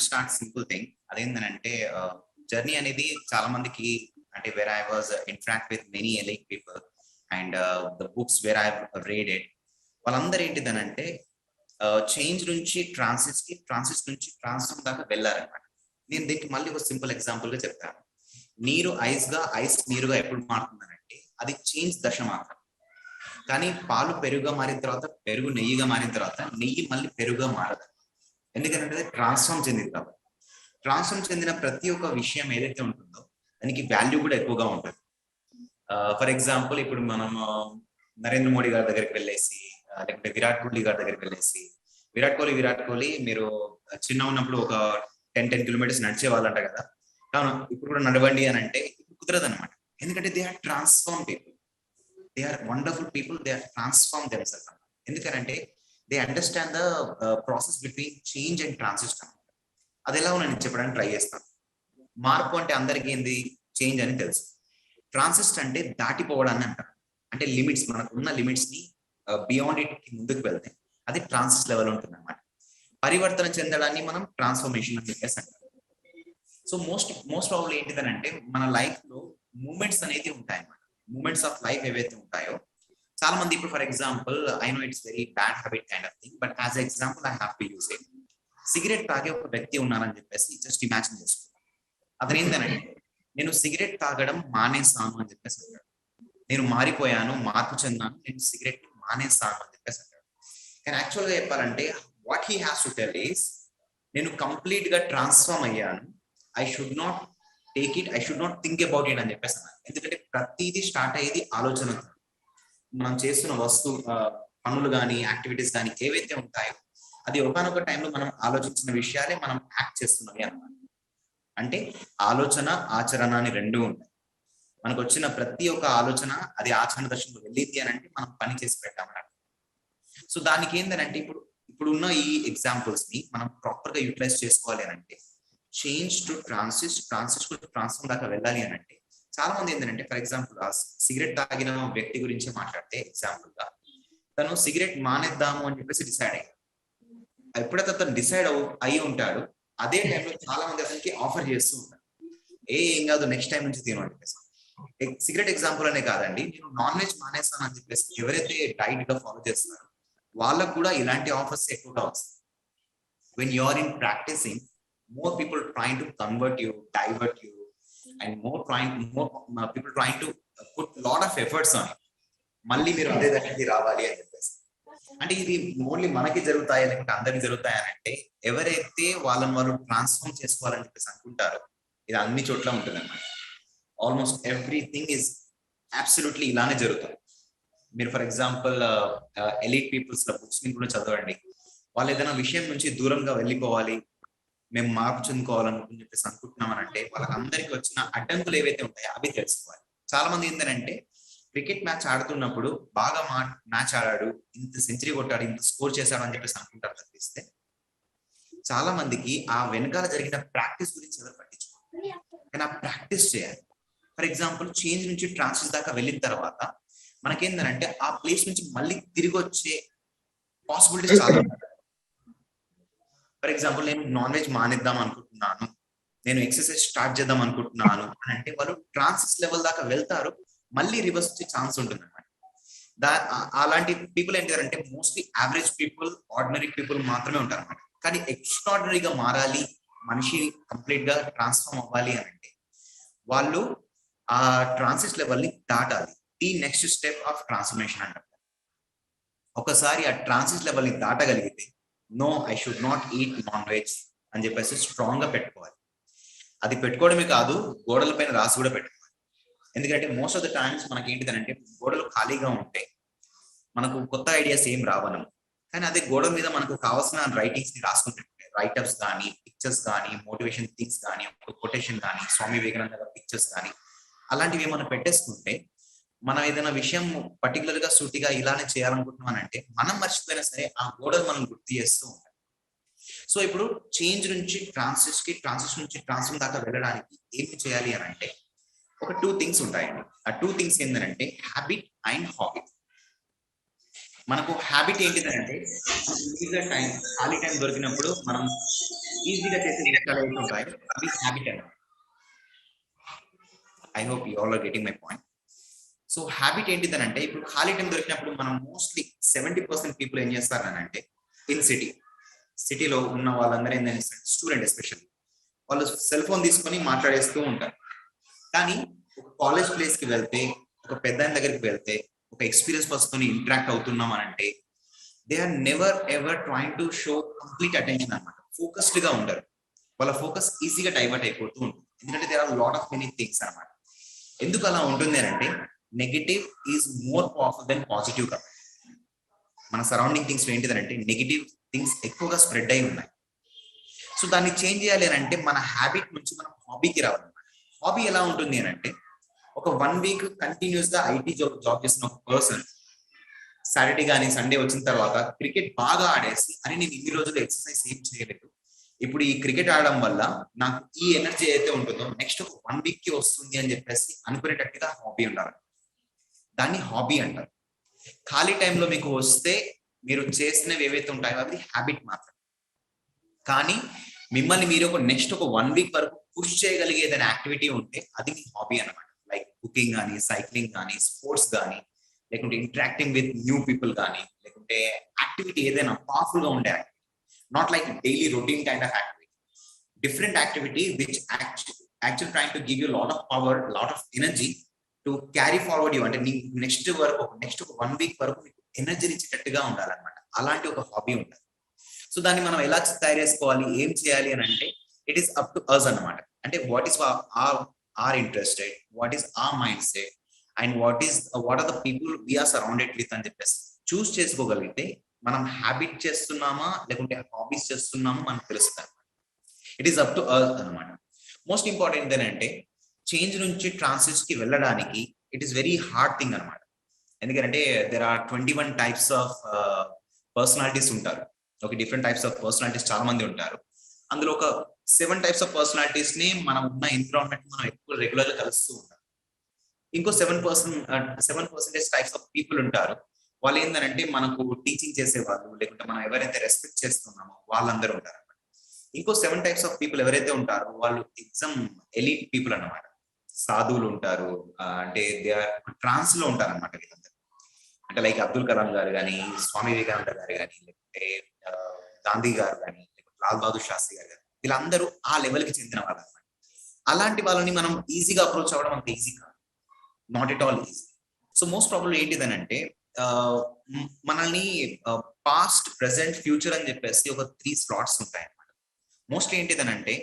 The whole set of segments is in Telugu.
To start simple thing. అదేంటంటే జర్నీ అనేది చాలా మందికి అంటే where I was interact with many elite people and the books where I read it, వాళ్ళందరూ ఏంటిదనంటే చేంజ్ నుంచి ట్రాన్సిస్ నుంచి ట్రాన్స్ఫార్మ్ దాకా వెళ్ళారనమాట. నేను దీనికి మళ్ళీ ఒక సింపుల్ ఎగ్జాంపుల్ గా చెప్తాను. నీరు ఐస్ నీరుగా ఎప్పుడు మారుతుందనంటే అది చేంజ్ దశ మాత్రం. కానీ పాలు పెరుగుగా మారిన తర్వాత, పెరుగు నెయ్యిగా మారిన తర్వాత, నెయ్యి మళ్ళీ పెరుగుగా మారదు. ఎందుకంటే ట్రాన్స్ఫార్మ్ చెందింది కాబట్టి. ట్రాన్స్ఫార్మ్ చెందిన ప్రతి ఒక్క విషయం ఏదైతే ఉంటుందో దానికి వాల్యూ కూడా ఎక్కువగా ఉంటుంది. ఫర్ ఎగ్జాంపుల్ ఇప్పుడు మనం నరేంద్ర మోడీ గారి దగ్గరికి వెళ్ళేసి, లేకపోతే విరాట్ కోహ్లీ గారి దగ్గరికి వెళ్ళేసి, విరాట్ కోహ్లీ మీరు చిన్న ఉన్నప్పుడు ఒక 10 కిలోమీటర్స్ నడిచే వాళ్ళంట కదా, కావున ఇప్పుడు కూడా నడవండి అని అంటే కుదరదు అనమాట. ఎందుకంటే they are transform people, they are wonderful people, they are transform themselves. ఎందుకంటే they understand the process between change and transition. అది ఎలా నేను చెప్పడానికి ట్రై చేస్తాను. మార్పు అంటే అందరికీ ఏంది, చేంజ్ అని తెలుసు. ట్రాన్సిస్ట్ అంటే దాటిపోవడాన్ని అంటారు. అంటే లిమిట్స్, మనకు ఉన్న లిమిట్స్ ని బియాండ్ ఇట్ కి ముందుకు వెళ్తే అది ట్రాన్సిస్ట్ లెవెల్ ఉంటుంది అనమాట. పరివర్తన చెందడాన్ని మనం ట్రాన్స్ఫర్మేషన్ అని చెప్పేసి అంటారు. సో మోస్ట్ ప్రాబ్లం ఏంటిదనంటే మన లైఫ్ లో మూమెంట్స్ అనేది ఉంటాయి అన్నమాట. మూమెంట్స్ ఆఫ్ లైఫ్ ఏవైతే ఉంటాయో చాలా మంది ఇప్పుడు for example, I know it's very bad habit kind of thing, but as example I have to use it. Cigarette తాగే ఒక వ్యక్తి ఉన్నారని చెప్పేసి జస్ట్ ఇమాజిన్ చేసుకుంటాను. అతను ఏంటంటే నేను సిగరెట్ తాగడం మానేస్తాను అని చెప్పేసి అంటాడు. నేను మారిపోయాను, మార్పు చెందాను, నేను సిగరెట్ మానేస్తాను అని చెప్పేసి అంటాడు. కానీ యాక్చువల్ గా చెప్పాలంటే what he has to tell is, నేను కంప్లీట్ గా ట్రాన్స్ఫార్మ్ అయ్యాను, I should not take it, I should not think about it అని చెప్పేసి అన్నాను. ఎందుకంటే ప్రతిదీ స్టార్ట్ అయ్యేది ఆలోచన. మనం చేస్తున్న పనులు కానీ యాక్టివిటీస్ కానీ ఏవైతే ఉంటాయో అది ఒకనొక టైంలో మనం ఆలోచించిన విషయాలే మనం యాక్ట్ చేస్తున్నవి అన్నమాట. అంటే ఆలోచన ఆచరణ అని రెండు ఉంటాయి. మనకు వచ్చిన ప్రతి ఒక్క ఆలోచన అది ఆచరణ దశలో వెళ్ళింది అని అంటే మనం పని చేసి పెట్టామన్నమాట. సో దానికి ఏంటంటే ఇప్పుడున్న ఈ ఎగ్జాంపుల్స్ ని మనం ప్రాపర్ గా యూటిలైజ్ చేసుకోవాలి అని అంటే change to transit to transform దాకా వెళ్ళాలి అని అంటే చాలా మంది ఏంటంటే ఫర్ ఎగ్జాంపుల్ సిగరెట్ తాగిన వ్యక్తి గురించి మాట్లాడితే ఎగ్జాంపుల్ గా తను సిగరెట్ మానేద్దాము అని చెప్పేసి డిసైడ్ అయ్యాడు. ఎప్పుడైతే అతను డిసైడ్ అయి ఉంటాడు అదే టైంలో చాలా మంది అతనికి ఆఫర్ చేస్తూ ఉంటారు, ఏం కాదు నెక్స్ట్ టైం నుంచి తిను అని చెప్పేసి. సిగరెట్ ఎగ్జాంపుల్ అనే కాదండి, నేను నాన్ వెజ్ మానేస్తాను అని చెప్పేసి ఎవరైతే డైట్ గా ఫాలో చేస్తున్నారో వాళ్ళకు కూడా ఇలాంటి ఆఫర్స్ ఎక్కువగా వస్తాయి. When you are in practicing, more people trying to convert you, divert you, and more people trying to put lot of efforts on it. మళ్ళీ మీరు అదే దగ్గరికి రావాలి అని చెప్పేసి. అంటే ఇది ఓన్లీ మనకి జరుగుతాయి లేకపోతే అందరికి జరుగుతాయి అని అంటే ఎవరైతే వాళ్ళని వాళ్ళు ట్రాన్స్ఫార్మ్ చేసుకోవాలని చెప్పేసి అనుకుంటారో ఇది అన్ని చోట్ల ఉంటుంది అన్నమాట. ఆల్మోస్ట్ ఎవ్రీథింగ్ ఈజ్ అబ్సల్యూట్లీ ఇలానే జరుగుతుంది. మీరు for example elite peoples books ని కూడా చదవండి. వాళ్ళు ఏదైనా విషయం నుంచి దూరంగా వెళ్ళిపోవాలి, మేము మార్పు చెందుకోవాలని చెప్పేసి అనుకుంటున్నామని అంటే వాళ్ళకి అందరికి వచ్చిన అడ్డంకులు ఏవైతే ఉంటాయో అవి తెలుసుకోవాలి. చాలా మంది ఏంటంటే క్రికెట్ మ్యాచ్ ఆడుతున్నప్పుడు బాగా మ్యాచ్ ఆడాడు, ఇంత సెంచరీ కొట్టాడు, ఇంత స్కోర్ చేశాడు అని చెప్పేసి అనుకుంటారు తప్పిస్తే చాలా మందికి ఆ వెనకాల జరిగిన ప్రాక్టీస్ గురించి ఎవరు పట్టించుకోవాలి. కానీ ఆ ప్రాక్టీస్ చేయాలి. ఫర్ ఎగ్జాంపుల్ చేంజ్ నుంచి ట్రాన్సిషన్ దాకా వెళ్ళిన తర్వాత మనకేంటంటే ఆ ప్లేస్ నుంచి మళ్ళీ తిరిగి వచ్చే పాసిబిలిటీస్ చాలా ఉంటాయి. ఫర్ ఎగ్జాంపుల్ నేను నాన్ వెజ్ మానేద్దాం అనుకుంటున్నాను, నేను ఎక్సర్సైజ్ స్టార్ట్ చేద్దాం అనుకుంటున్నాను అని అంటే వాళ్ళు ట్రాన్సిస్ లెవెల్ దాకా వెళ్తారు, మళ్ళీ రివర్స్ వచ్చే ఛాన్స్ ఉంటుంది అనమాట. అలాంటి పీపుల్ ఏంటంటే mostly average people, ordinary people మాత్రమే ఉంటారు అనమాట. కానీ ఎక్స్ట్రాడినరీగా మారాలి, మనిషి కంప్లీట్ గా ట్రాన్స్ఫార్మ్ అవ్వాలి అని అంటే వాళ్ళు ఆ ట్రాన్సిస్ లెవెల్ ని దాటాలి. The next step of transformation అంటారు. ఒకసారి ఆ ట్రాన్సిస్ లెవెల్ ని దాటగలిగితే no I should not eat non veg అని చెప్పేసి స్ట్రాంగ్ గా పెట్టుకోవాలి. అది పెట్టుకోవడమే కాదు, గోడల పైన రాసి కూడా పెట్టుకోవాలి. ఎందుకంటే మోస్ట్ ఆఫ్ ద టైమ్స్ మనకి ఏంటిదనంటే గోడలు ఖాళీగా ఉంటాయి, మనకు కొత్త ఐడియాస్ ఏం రావను. కానీ అదే గోడ మీద మనకు కావాల్సిన రైటింగ్స్ ని రాసుకుంటుంటే రైటర్స్ కానీ, పిక్చర్స్ కానీ, మోటివేషన్ థింగ్స్ కానీ, కొటేషన్ కానీ, స్వామి వివేకానంద పిక్చర్స్ కానీ అలాంటివి ఏమైనా పెట్టేసుకుంటే మనం ఏదైనా విషయం పర్టికులర్ గా సూటిగా ఇలానే చేయాలనుకుంటున్నాం అంటే మనం మర్చిపోయినా సరే ఆ గోడలు మనం గుర్తు చేస్తూ ఉంటాం. సో ఇప్పుడు చేంజ్ నుంచి ట్రాన్సిషన్ నుంచి ట్రాన్స్ఫార్మ్ దాకా వెళ్ళడానికి ఏమి చేయాలి అని అంటే ఒక 2 థింగ్స్ ఉంటాయండి. ఆ 2 థింగ్స్ ఏంటంటే హ్యాబిట్ అండ్ హాబిట్. మనకు హ్యాబిట్ ఏంటిదంటే లీజర్ టైం, ఖాళీ టైం దొరికినప్పుడు మనం ఈజీగా చేసే విషయాలు ఏవైతే ఉంటాయో అవి హ్యాబిట్ అన్నమాట. I hope you all are getting my point. So habit ఏంటిదనంటే ఇప్పుడు ఖాళీ టైం దొరికినప్పుడు మనం మోస్ట్లీ 70% పీపుల్ ఏం చేస్తారనంటే ఇన్ సిటీలో ఉన్న వాళ్ళందరూ ఏం చేస్తారు, స్టూడెంట్ ఎస్పెషల్లీ వాళ్ళు సెల్ ఫోన్ తీసుకొని మాట్లాడేస్తూ ఉంటారు. కానీ ఒక కాలేజ్ ప్లేస్ కి వెళ్తే, ఒక పెద్ద దగ్గరికి వెళ్తే, ఒక ఎక్స్పీరియన్స్ పర్సన్ తో ఇంటరాక్ట్ అవుతున్నాం అని అంటే they are never ever trying to show complete attention అనమాట. ఫోకస్డ్ గా ఉండరు. వాళ్ళ ఫోకస్ ఈజీగా డైవర్ట్ అయిపోతూ ఉంటుంది. ఎందుకంటే there are lot of many things అనమాట. ఎందుకు అలా ఉంటుంది అని అంటే negative is more powerful than positive గా. మన సరౌండింగ్ థింగ్స్ ఏంటిదంటే నెగిటివ్ థింగ్స్ ఎక్కువగా స్ప్రెడ్ అయి ఉన్నాయి. సో దాన్ని చేంజ్ చేయాలి అని అంటే మన హ్యాబిట్ నుంచి మనం హాబీకి రావాలన్నమాట. హాబీ ఎలా ఉంటుంది అని అంటే ఒక 1 వీక్ కంటిన్యూస్ గా ఐటీ జాబ్ చేసిన ఒక పర్సన్ సాటర్డే కానీ సండే వచ్చిన తర్వాత క్రికెట్ బాగా ఆడేసి అని నేను ఇన్ని రోజులు ఎక్సర్సైజ్ ఏం చేయలేదు, ఇప్పుడు ఈ క్రికెట్ ఆడడం వల్ల నాకు ఈ ఎనర్జీ అయితే ఉంటుందో నెక్స్ట్ ఒక 1 వీక్ కి వస్తుంది అని చెప్పేసి అనుకునేటట్టుగా హాబీ ఉండాలి. దాన్ని హాబీ అంటారు. ఖాళీ టైంలో మీకు వస్తే మీరు చేసినవి ఏవైతే ఉంటాయో అవి హ్యాబిట్ మాత్రం. కానీ మిమ్మల్ని మీరు ఒక నెక్స్ట్ ఒక 1 వీక్ వరకు పుష్ చేయగలిగే ఏదైనా యాక్టివిటీ ఉంటే అది మీ హాబీ అనమాట. లైక్ కుకింగ్ కానీ, సైక్లింగ్ కానీ, స్పోర్ట్స్ కానీ, లేకుంటే ఇంటరాక్టింగ్ విత్ న్యూ పీపుల్ కానీ, లేకుంటే యాక్టివిటీ ఏదైనా పవర్ఫుల్ గా ఉండే activity, not like daily routine kind of activity, different activity which actual trying to give you lot of power, lot of energy to carry forward you. అంటే నెక్స్ట్ ఒక 1 వీక్ వరకు మీకు ఎనర్జీని ఇచ్చేటట్టుగా ఉండాలన్నమాట. అలాంటి ఒక హాబీ ఉంటుంది. సో దాన్ని మనం ఎలా తయారు చేసుకోవాలి, ఏం చేయాలి అని అంటే it is up to us అన్నమాట. అంటే what is our interested, what is our mind set and what are the people we are surrounded with అని చెప్పేసి చూస్ చేసుకోగలిగితే మనం హ్యాబిట్ చేస్తున్నామా లేకుంటే హాబీస్ చేస్తున్నామా మనకు తెలుస్తుంది. It is up to us అనమాట. మోస్ట్ ఇంపార్టెంట్ ఏంటంటే చేంజ్ నుంచి ట్రాన్సిస్ కి వెళ్ళడానికి it is very hard thing అనమాట. ఎందుకంటే there are 21 types of personalities ఉంటారు. ఒక డిఫరెంట్ టైప్స్ ఆఫ్ పర్సనాలిటీస్ చాలా మంది ఉంటారు. అందులో ఒక 7 టైప్స్ ఆఫ్ పర్సనాలిటీస్ ని మనం ఉన్న ఎన్విరాన్మెంట్ మనం ఎక్కువ రెగ్యులర్ గా కలుస్తూ ఉంటాం. ఇంకో 7% టైప్స్ ఆఫ్ పీపుల్ ఉంటారు. వాళ్ళు ఏంటంటే మనకు టీచింగ్ చేసే వాళ్ళు, లేకుంటే మనం ఎవరైతే రెస్పెక్ట్ చేస్తున్నామో వాళ్ళందరూ ఉంటారు. ఇంకో 7 టైప్స్ ఆఫ్ పీపుల్ ఎవరైతే ఉంటారో వాళ్ళు ఎగ్జామ్ ఎలీట్ పీపుల్ అన్నమాట. సాధువులు ఉంటారు, అంటే దే ఆర్ ట్రాన్స్ లో ఉంటారు అనమాట వీళ్ళందరూ. అంటే లైక్ అబ్దుల్ కలాం గారు కానీ, స్వామి వివేకానంద గారు కానీ, లేకుంటే గాంధీ గారు కానీ, లేకుంటే లాల్ బహదూర్ శాస్త్రి గారు కానీ, వీళ్ళందరూ ఆ లెవెల్ కి చెందిన వాళ్ళు అనమాట. అలాంటి వాళ్ళని మనం ఈజీగా అప్రోచ్ అవ్వడం అంత ఈజీ కాదు, not at all easy. So most problem ఏంటిదనంటే మనల్ని పాస్ట్, ప్రెసెంట్, ఫ్యూచర్ అని చెప్పేసి ఒక 3 స్లాట్స్ ఉంటాయి అనమాట. మోస్ట్లీ ఏంటిదనంటే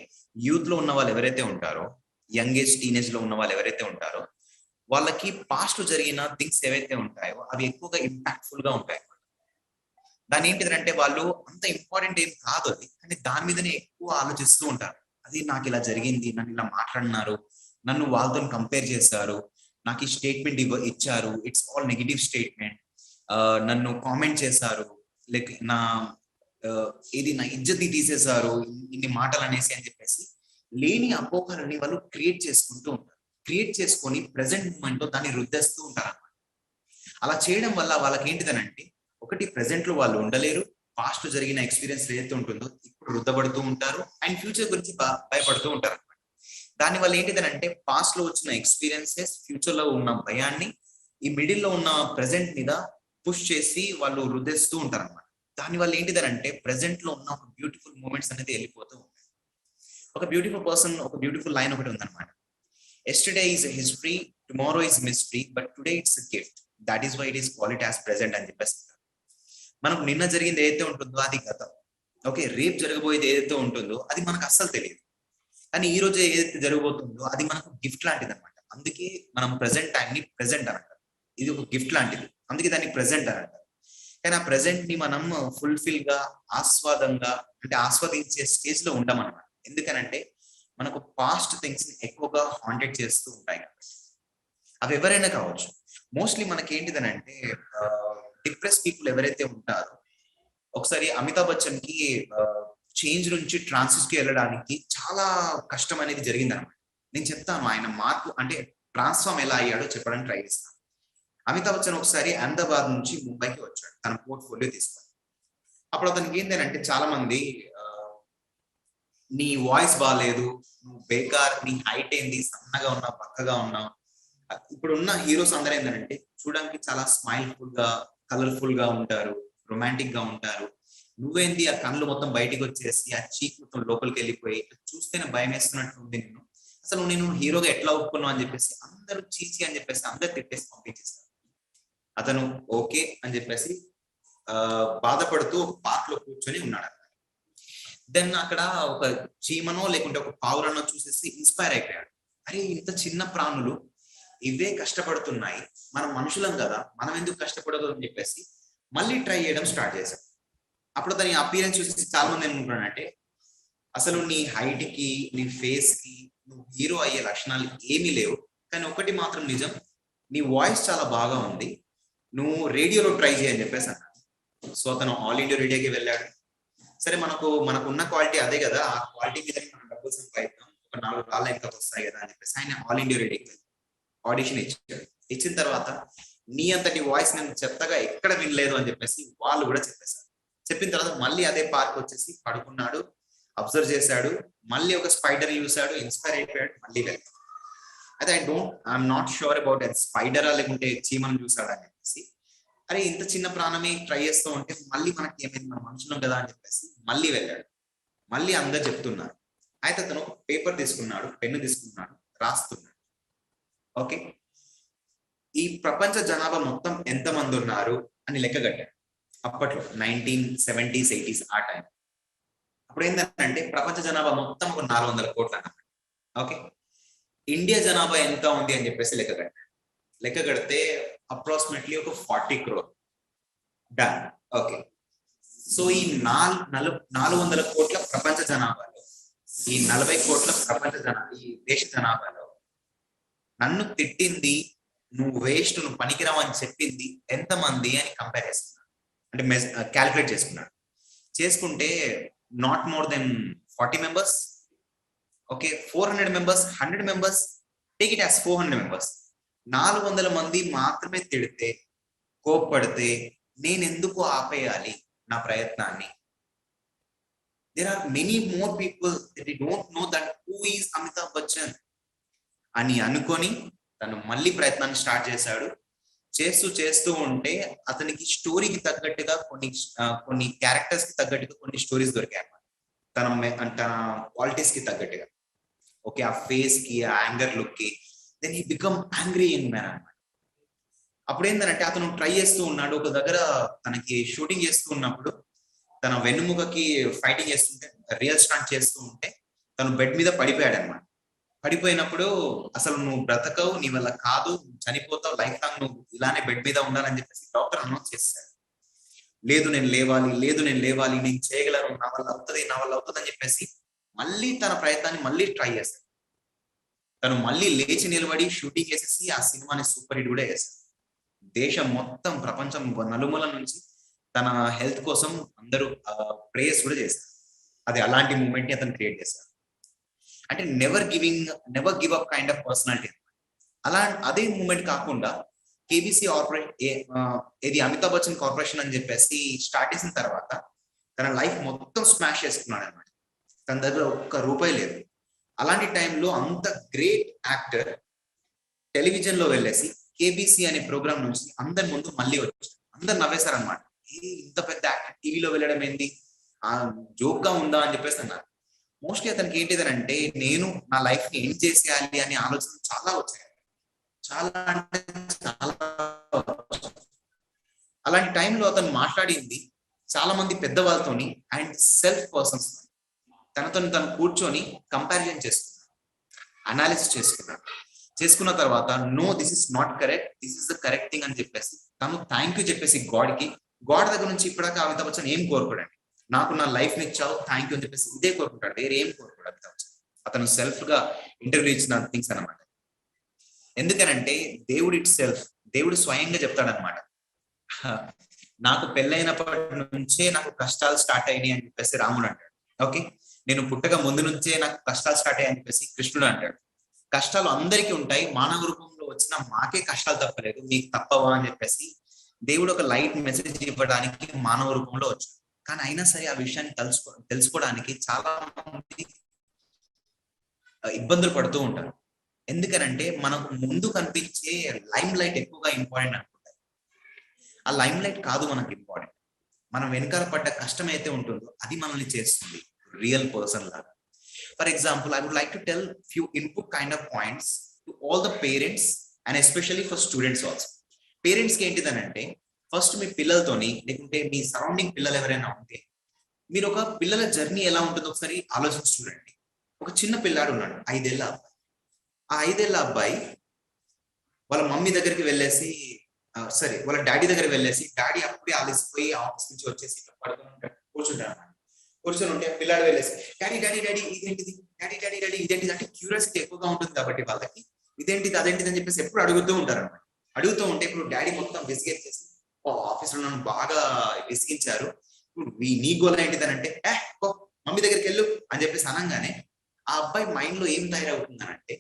యూత్ లో ఉన్న వాళ్ళు ఎవరైతే ఉంటారో, యంగ్ ఏజ్, టీనేజ్ లో ఉన్న వాళ్ళు ఎవరైతే ఉంటారో వాళ్ళకి పాస్ట్ జరిగిన థింగ్స్ ఏవైతే ఉంటాయో అవి ఎక్కువగా ఇంపాక్ట్ఫుల్ గా ఉంటాయి. దాని ఏంటిదంటే వాళ్ళు అంత ఇంపార్టెంట్ ఏం కాదు అది, కానీ దాని మీదనే ఎక్కువ ఆలోచిస్తూ ఉంటారు. అది నాకు ఇలా జరిగింది, నన్ను ఇలా మాట్లాడినారు, నన్ను వాళ్ళతో కంపేర్ చేశారు, నాకు ఈ స్టేట్మెంట్ ఇచ్చారు, ఇట్స్ ఆల్ నెగిటివ్ స్టేట్మెంట్, నన్ను కామెంట్ చేశారు, లైక్ ఇది నా ఇజ్జత్ తీసేశారు ఇన్ని మాటలు అనేసి అని చెప్పేసి లేని అపోహలని వాళ్ళు క్రియేట్ చేసుకుంటూ ఉంటారు. క్రియేట్ చేసుకొని ప్రెసెంట్ మూమెంట్ లో దాన్ని రుద్దేస్తూ ఉంటారు అన్నమాట. అలా చేయడం వల్ల వాళ్ళకి ఏంటిదనంటే ఒకటి ప్రెసెంట్ లో వాళ్ళు ఉండలేరు, పాస్ట్ జరిగిన ఎక్స్పీరియన్స్ ఏదైతే ఉంటుందో ఇప్పుడు రుద్దబడుతూ ఉంటారు, అండ్ ఫ్యూచర్ గురించి భయపడుతూ ఉంటారు అనమాట. దాని వల్ల ఏంటిదనంటే పాస్ట్ లో వచ్చిన ఎక్స్పీరియన్సెస్ ఫ్యూచర్ లో ఉన్న భయాన్ని ఈ మిడిల్ లో ఉన్న ప్రెసెంట్ మీద పుష్ చేసి వాళ్ళు రుద్దేస్తూ ఉంటారు అనమాట. దాని వల్ల ఏంటిదనంటే ప్రెసెంట్ లో ఉన్న ఒక బ్యూటిఫుల్ మూమెంట్స్ అనేది వెళ్ళిపోతూ ఉంటాయి. ఒక బ్యూటిఫుల్ లైన్ ఒకటి ఉందన్నమాట. Yesterday is history, tomorrow is mystery, but today it's gift, that is why it is called it as present అని చెప్పేసి. మనకు నిన్న జరిగింది ఏదైతే ఉంటుందో అది గతం. ఓకే, రేపు జరగబోయేది ఏదైతే ఉంటుందో అది మనకు అస్సలు తెలియదు. కానీ ఈ రోజు ఏదైతే జరగబోతుందో అది మనకు గిఫ్ట్ లాంటిది అనమాట. అందుకే మనం ప్రెసెంట్ టైం ని ప్రెసెంట్ అని అంటారు. ఇది ఒక గిఫ్ట్ లాంటిది, అందుకే దాన్ని ప్రెసెంట్ అని అంటారు. కానీ ఆ ప్రెసెంట్ ని మనం ఫుల్ఫిల్ గా, ఆస్వాదంగా, అంటే ఆస్వాదించే స్టేజ్ లో ఉండమన్నమాట. ఎందుకనంటే మనకు పాస్ట్ థింగ్స్ ని ఎక్కువగా హాంటెడ్ చేస్తూ ఉంటాయి కాబట్టి. అవి ఎవరైనా కావచ్చు. మోస్ట్లీ మనకి ఏంటిదనంటే డిప్రెస్ పీపుల్ ఎవరైతే ఉంటారో, ఒకసారి అమితాబ్ బచ్చన్ కి చేంజ్ నుంచి ట్రాన్సిస్ కి వెళ్ళడానికి చాలా కష్టం అనేది జరిగింది అనమాట. నేను చెప్తాను ఆయన మార్పు అంటే ట్రాన్స్ఫార్మ్ ఎలా అయ్యాడో చెప్పడానికి ట్రై చేస్తాను. అమితాబ్ బచ్చన్ ఒకసారి అహ్మదాబాద్ నుంచి ముంబైకి వచ్చాడు తన పోర్ట్ఫోలియో తీసుకొని. అప్పుడు అతనికి ఏంటంటే చాలా మంది నీ వాయిస్ బాగాలేదు, నువ్వు బేకార్, నీ హైట్ ఏంది, సన్నగా ఉన్నావు, పక్కగా ఉన్నావు. ఇప్పుడున్న హీరోస్ అందరూ ఏంటంటే చూడడానికి చాలా స్మైల్ఫుల్ గా, కలర్ఫుల్ గా ఉంటారు, రొమాంటిక్ గా ఉంటారు. నువ్వేంది ఆ కళ్ళు మొత్తం బయటికి వచ్చేసి ఆ చీక్ మొత్తం లోపలికి వెళ్ళిపోయి చూస్తేనే భయం వేస్తున్నట్టు ఉంది నేను, అసలు నేను హీరోగా ఎట్లా ఒప్పుకున్నావు అని చెప్పేసి అందరూ చీచి అని చెప్పేసి అందరు తిట్టేసి పంపించేస్తారు. అతను ఓకే అని చెప్పేసి బాధపడుతూ పార్క్ లో కూర్చొని ఉన్నాడు. దెన్ అక్కడ ఒక చీమనో లేకుంటే ఒక పావురనో చూసేసి ఇన్స్పైర్ అయిపోయాడు. అరే ఇంత చిన్న ప్రాణులు ఇవే కష్టపడుతున్నాయి, మనం మనుషులం కదా, మనం ఎందుకు కష్టపడదు అని చెప్పేసి మళ్ళీ ట్రై చేయడం స్టార్ట్ చేశాం. అప్పుడు దాని అపీరెన్స్ చూసి చాలా మంది ఏమనుకున్నాడంటే అసలు నీ హైట్ కి, నీ ఫేస్ కి నువ్వు హీరో అయ్యే లక్షణాలు ఏమీ లేవు, కానీ ఒకటి మాత్రం నిజం, నీ వాయిస్ చాలా బాగా ఉంది, నువ్వు రేడియోలో ట్రై చేయని చెప్పేసి అన్నాడు. సో అతను ఆల్ ఇండియా రేడియోకి వెళ్ళాడు. సరే మనకున్న క్వాలిటీ అదే కదా, ఆ క్వాలిటీ మీద మనం డబ్బులు సంపాదిద్దాం, ఒక 4 రాళ్ళ ఇంకా వస్తాయి కదా అని చెప్పేసి ఆయన ఆల్ ఇండియా రేడియోకి వెళ్ళి ఆడిషన్ ఇచ్చాడు. ఇచ్చిన తర్వాత నీ అంతటి వాయిస్ నేను చెత్తగా ఎక్కడ వినలేదు అని చెప్పేసి వాళ్ళు కూడా చెప్పేశారు. చెప్పిన తర్వాత మళ్ళీ అదే పార్క్ వచ్చేసి పడుకున్నాడు, అబ్జర్వ్ చేశాడు, మళ్ళీ ఒక స్పైడర్ చూశాడు, ఇన్స్పైర్ అయిపోయాడు, మళ్ళీ వెళ్ళాడు. అయితే ఐఎమ్ నాట్ షూర్ అబౌట్ స్పైడరా లేకుంటే చీమను చూసాడు అని చెప్పేసి, అరే ఇంత చిన్న ప్రాణమే ట్రై చేస్తూ ఉంటే మళ్ళీ మనకి ఏమైంది, మన మనుషులం కదా అని చెప్పేసి మళ్ళీ వెళ్ళాడు. మళ్ళీ అందరు చెప్తున్నారు. అయితే అతను పేపర్ తీసుకున్నాడు, పెన్ను తీసుకున్నాడు, రాస్తున్నాడు. ఓకే, ఈ ప్రపంచ జనాభా మొత్తం ఎంత మంది ఉన్నారు అని లెక్క కట్టాడు. అప్పట్లో 1970s 80s ఆ టైం. అప్పుడు ఏంటంటే ప్రపంచ జనాభా మొత్తం ఒక 400 కోట్లు అన్నమాట. ఓకే, ఇండియా జనాభా ఎంత ఉంది అని చెప్పేసి లెక్క కట్టాడు. లెక్క కడితే అప్రాక్సిమేట్లీ ఒక 40 crore. డన్. ఓకే, సో ఈ 400 కోట్ల ప్రపంచ జనాభాలో, ఈ 40 కోట్ల ఈ దేశ జనాభాలో నన్ను తిట్టింది, నువ్వు వేస్ట్, నువ్వు పనికిరావు అని చెప్పింది ఎంతమంది అని కంపేర్ చేసుకున్నాడు. అంటే క్యాలిక్యులేట్ చేసుకున్నాడు. చేసుకుంటే not more than 40 members. Okay, 400 members, 100 members, take it as 400 members. 400 మంది మాత్రమే తిడితే, కోప్పడితే నేను ఎందుకు ఆపేయాలి నా ప్రయత్నాన్ని? There are many more people that don't know that who is Amitabh Bachchan అని అనుకొని తను మళ్ళీ ప్రయత్నాన్ని స్టార్ట్ చేశాడు. చేస్తూ ఉంటే అతనికి స్టోరీకి తగ్గట్టుగా కొన్ని క్యారెక్టర్స్ కి తగ్గట్టుగా కొన్ని స్టోరీస్ దొరికాయి అన్నమాట. తన క్వాలిటీస్ కి తగ్గట్టుగా. ఓకే, ఆ ఫేస్ కి, ఆ యాంగర్ లుక్ కి, then he become angry young man అన్నమాట. అప్పుడు ఏంటంటే అతను ట్రై చేస్తూ ఉన్నాడు. ఒక దగ్గర తనకి షూటింగ్ చేస్తూ ఉన్నప్పుడు తన వెన్నుముకకి ఫైటింగ్ చేస్తుంటే, రియల్ స్టాంట్ చేస్తూ ఉంటే తను బెడ్ మీద పడిపోయాడు అనమాట. పడిపోయినప్పుడు అసలు నువ్వు బ్రతకవు, నీ వల్ల కాదు, చనిపోతావు, లైఫ్ లాంగ్ నువ్వు ఇలానే బెడ్ మీద ఉండాలని చెప్పేసి డాక్టర్ అనౌన్స్ చేశాడు. లేదు నేను లేవాలి, నేను చేయగలను, నా వల్ల అవుతుంది అని చెప్పేసి మళ్ళీ తన ప్రయత్నాన్ని మళ్ళీ ట్రై చేశాడు. తను మళ్ళీ లేచి నిలబడి షూటింగ్ చేసేసి ఆ సినిమాని సూపర్ హిట్ కూడా చేశాడు. దేశం మొత్తం, ప్రపంచం నలుమూల నుంచి తన హెల్త్ కోసం అందరూ ప్రేయర్స్ కూడా చేశారు. అది అలాంటి మూమెంట్ ని అతను క్రియేట్ చేశారు. అంటే never give up kind of personality. అదే మూమెంట్ కాకుండా కేబీసీ ఇది అమితాబ్ బచ్చన్ కార్పొరేషన్ అని చెప్పేసి స్టార్ట్ చేసిన తర్వాత తన లైఫ్ మొత్తం స్మాష్ చేసుకున్నాడు అనమాట. తన దగ్గర ఒక్క రూపాయి లేదు. అలాంటి టైంలో అంత గ్రేట్ యాక్టర్ టెలివిజన్ లో వెళ్ళేసి కేబీసీ అనే ప్రోగ్రామ్ నుంచి అందరి ముందు మళ్ళీ వచ్చారు. అందరు నవ్వేశారు అనమాట. ఇంత పెద్ద యాక్టర్ టీవీలో వెళ్ళడం ఏంది, జోక్ గా ఉందా అని చెప్పేసి అన్నారు. మోస్ట్లీ అతనికి ఏంటిదనంటే నేను నా లైఫ్ ని ఎండ్ చేసేయాలి అనే ఆలోచన చాలా వచ్చాయి. చాలా అంటే చాలా. అలాంటి టైంలో అతను మాట్లాడింది చాలా మంది పెద్దవాళ్ళతోని అండ్ సెల్ఫ్ పర్సన్స్ తనతో తను కూర్చొని కంపారిజన్ చేసుకున్నాడు, అనాలిసిస్ చేసుకున్న తర్వాత no this is not correct, this is the correct thing అని చెప్పేసి తను థ్యాంక్ యూ చెప్పేసి గాడ్ దగ్గర నుంచి ఇప్పటిదాకా అమితాబ్ బచ్చన్ ఏం కోరుకోడండి, నాకు నా లైఫ్ ని ఇచ్చావు థ్యాంక్ యూ అని చెప్పేసి ఇదే కోరుకుంటాడు, వేరే ఏం కోరుకోడు అమితాబ్ బచ్చన్. అతను సెల్ఫ్ గా ఇంటర్వ్యూ ఇచ్చిన థింగ్స్ అనమాట. ఎందుకనంటే దేవుడు స్వయంగా చెప్తాడనమాట, నాకు పెళ్ళైనప్పటి నుంచే నాకు కష్టాలు స్టార్ట్ అయినాయి అని చెప్పేసి రాముడు అంటాడు. ఓకే, నేను పుట్టక ముందు నుంచే నాకు కష్టాలు స్టార్ట్ అయ్యాయని చెప్పేసి కృష్ణుడు అంటాడు. కష్టాలు అందరికీ ఉంటాయి, మానవ రూపంలో వచ్చినా మాకే కష్టాలు తప్పలేదు, మీకు తప్పవా అని చెప్పేసి దేవుడు ఒక లైట్ మెసేజ్ ఇవ్వడానికి మానవ రూపంలో వచ్చాడు. కానీ అయినా సరే ఆ విషయాన్ని తెలుసుకోవడానికి చాలా మంది ఇబ్బందులు పడుతూ ఉంటారు. ఎందుకనంటే మనకు ముందు కనిపించే లైమ్ లైట్ ఎక్కువగా ఇంపార్టెంట్ అనుకుంటారు. ఆ లైమ్ లైట్ కాదు మనకు ఇంపార్టెంట్. మనం వెనకాల పడ్డ కష్టం అయితే ఉంటుందో అది మనల్ని చేస్తుంది రియల్ పర్సన్ లాగా. For example, I would like to tell few input kind of points to all the parents and especially for students also. Parents కి ఏంటిదనంటే, ఫస్ట్ మీ పిల్లలతోని లేకుంటే మీ సరౌండింగ్ పిల్లలు ఎవరైనా ఉంటే మీరు ఒక పిల్లల జర్నీ ఎలా ఉంటుందో ఒకసారి ఆలోచించి చూడండి. ఒక చిన్న పిల్లాడు ఉన్నాడు, 5 ఏళ్ల అబ్బాయి. ఆ 5 ఏళ్ల అబ్బాయి వాళ్ళ మమ్మీ దగ్గరికి వెళ్ళేసి సరే వాళ్ళ డాడీ దగ్గరికి వెళ్ళేసి, డాడీ అప్పుడే ఆలసిపోయి ఆఫీస్ నుంచి వచ్చేసి ఇట్లా పడుకొని కూర్చుంటాడు అన్నమాట. కూర్చొని ఉంటే పిల్లాడు వెళ్ళేసి, డాడీ డాడీ డాడీ ఇదేంటిది, డాడీ డాడీ డాడీ ఇదేంటిది అంటే క్యూరియాసిటీ ఎక్కువగా ఉంటుంది కాబట్టి వాళ్ళకి ఇదేంటిది అదేంటిది అని చెప్పేసి ఎప్పుడు అడుగుతూ ఉంటారు అన్నమాట. అడుగుతూ ఉంటే ఇప్పుడు డాడీ మొత్తం విసిగేసేసి, ఆఫీస్ లో నన్ను బాగా విసిగించారు, ఇప్పుడు నీ గోల్ ఏంటిదని అంటే, మమ్మీ దగ్గరికి వెళ్ళు అని చెప్పేసి అనగానే ఆ అబ్బాయి మైండ్ లో ఏం తయారవుతుందనంటే,